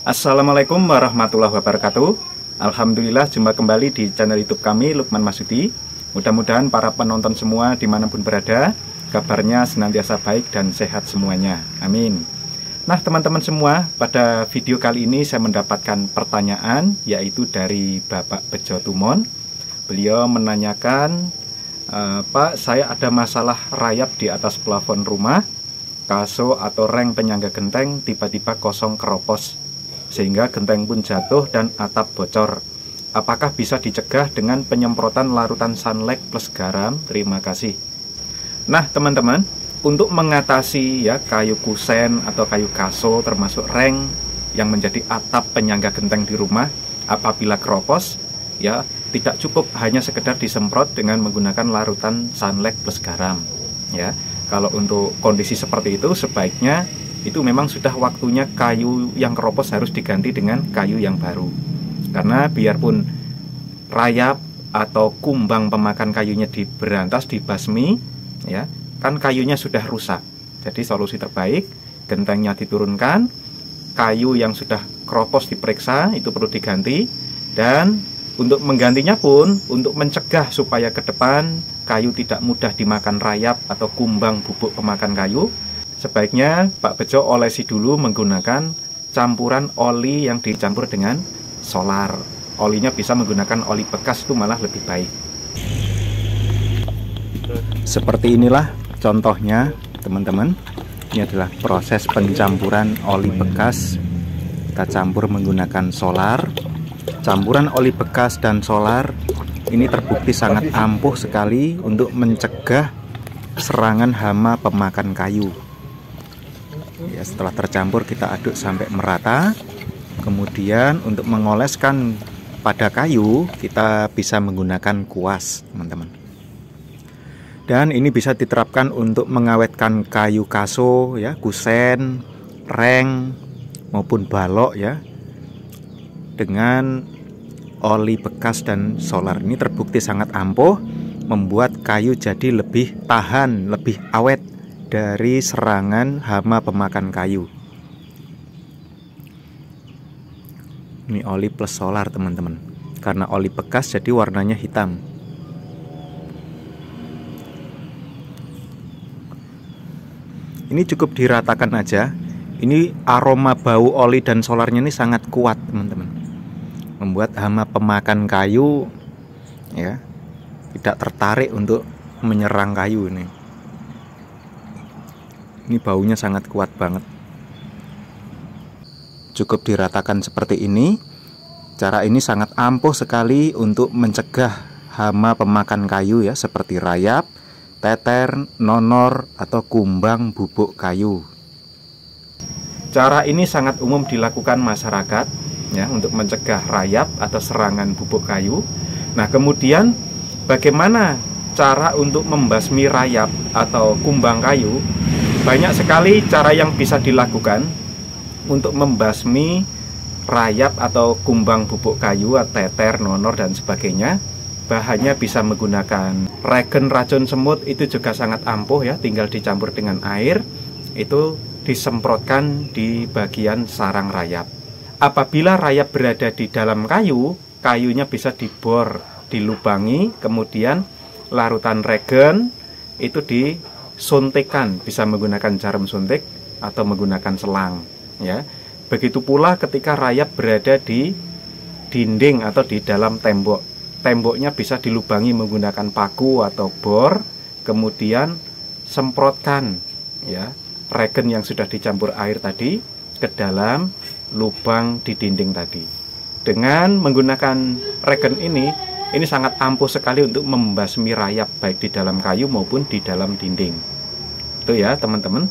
Assalamualaikum warahmatullahi wabarakatuh. Alhamdulillah, jumpa kembali di channel YouTube kami, Lukman Masudi. Mudah-mudahan para penonton semua dimanapun berada, kabarnya senantiasa baik dan sehat semuanya. Amin. Nah teman-teman semua, pada video kali ini saya mendapatkan pertanyaan, yaitu dari Bapak Bejo Tumon. Beliau menanyakan, Pak, saya ada masalah rayap di atas plafon rumah, kaso atau reng penyangga genteng tiba-tiba kosong keropos, sehingga genteng pun jatuh dan atap bocor. Apakah bisa dicegah dengan penyemprotan larutan sunlight plus garam? Terima kasih. Nah teman-teman, untuk mengatasi ya kayu kusen atau kayu kaso termasuk reng yang menjadi atap penyangga genteng di rumah apabila keropos, ya tidak cukup hanya sekedar disemprot dengan menggunakan larutan sunlight plus garam. Ya, kalau untuk kondisi seperti itu sebaiknya itu memang sudah waktunya kayu yang keropos harus diganti dengan kayu yang baru. Karena biarpun rayap atau kumbang pemakan kayunya diberantas, dibasmi, ya, kan kayunya sudah rusak. Jadi solusi terbaik, gentengnya diturunkan, kayu yang sudah keropos diperiksa, itu perlu diganti. Dan untuk menggantinya pun, untuk mencegah supaya ke depan kayu tidak mudah dimakan rayap atau kumbang bubuk pemakan kayu, sebaiknya Pak Bejo olesi dulu menggunakan campuran oli yang dicampur dengan solar. Olinya bisa menggunakan oli bekas, itu malah lebih baik. Seperti inilah contohnya teman-teman. Ini adalah proses pencampuran oli bekas. Kita campur menggunakan solar. Campuran oli bekas dan solar ini terbukti sangat ampuh sekali untuk mencegah serangan hama pemakan kayu. Ya, setelah tercampur kita aduk sampai merata. Kemudian untuk mengoleskan pada kayu kita bisa menggunakan kuas, teman-teman. Dan ini bisa diterapkan untuk mengawetkan kayu kaso, ya, kusen, reng maupun balok, ya, dengan oli bekas dan solar. Ini terbukti sangat ampuh, membuat kayu jadi lebih tahan, lebih awet dari serangan hama pemakan kayu. Ini oli plus solar teman-teman. Karena oli bekas jadi warnanya hitam. Ini cukup diratakan aja. Ini aroma bau oli dan solarnya ini sangat kuat teman-teman, membuat hama pemakan kayu ya tidak tertarik untuk menyerang kayu ini. Ini baunya sangat kuat banget. Cukup diratakan seperti ini. Cara ini sangat ampuh sekali untuk mencegah hama pemakan kayu ya, seperti rayap, teter, nonor, atau kumbang bubuk kayu. Cara ini sangat umum dilakukan masyarakat ya, untuk mencegah rayap atau serangan bubuk kayu. Nah kemudian bagaimana cara untuk membasmi rayap atau kumbang kayu? Banyak sekali cara yang bisa dilakukan untuk membasmi rayap atau kumbang bubuk kayu, teter, nonor, dan sebagainya. Bahannya bisa menggunakan regen racun semut, itu juga sangat ampuh ya, tinggal dicampur dengan air, itu disemprotkan di bagian sarang rayap. Apabila rayap berada di dalam kayu, kayunya bisa dibor, dilubangi, kemudian larutan regen itu disuntikkan, bisa menggunakan jarum suntik atau menggunakan selang ya. Begitu pula ketika rayap berada di dinding atau di dalam tembok. Temboknya bisa dilubangi menggunakan paku atau bor, kemudian semprotkan ya regen yang sudah dicampur air tadi ke dalam lubang di dinding tadi. Dengan menggunakan regen ini sangat ampuh sekali untuk membasmi rayap baik di dalam kayu maupun di dalam dinding. Itu ya teman-teman.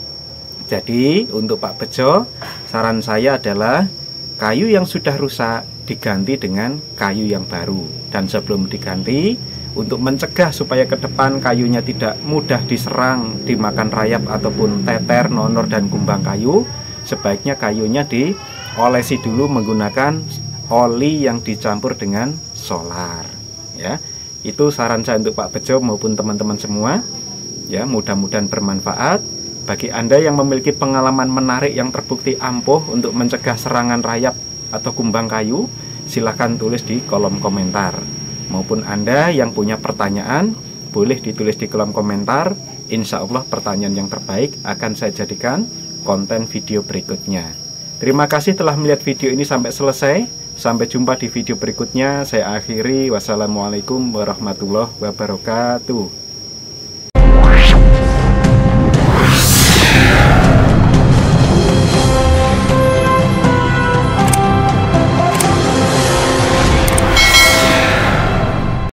Jadi untuk Pak Bejo, saran saya adalah kayu yang sudah rusak diganti dengan kayu yang baru. Dan sebelum diganti, untuk mencegah supaya ke depan kayunya tidak mudah diserang, dimakan rayap ataupun teter, nonor, dan kumbang kayu, sebaiknya kayunya diolesi dulu menggunakan oli yang dicampur dengan solar ya. Itu saran saya untuk Pak Bejo maupun teman-teman semua ya, mudah-mudahan bermanfaat. Bagi Anda yang memiliki pengalaman menarik yang terbukti ampuh untuk mencegah serangan rayap atau kumbang kayu, silahkan tulis di kolom komentar. Maupun Anda yang punya pertanyaan, boleh ditulis di kolom komentar. Insya Allah pertanyaan yang terbaik akan saya jadikan konten video berikutnya. Terima kasih telah melihat video ini sampai selesai. Sampai jumpa di video berikutnya. Saya akhiri. Wassalamualaikum warahmatullahi wabarakatuh.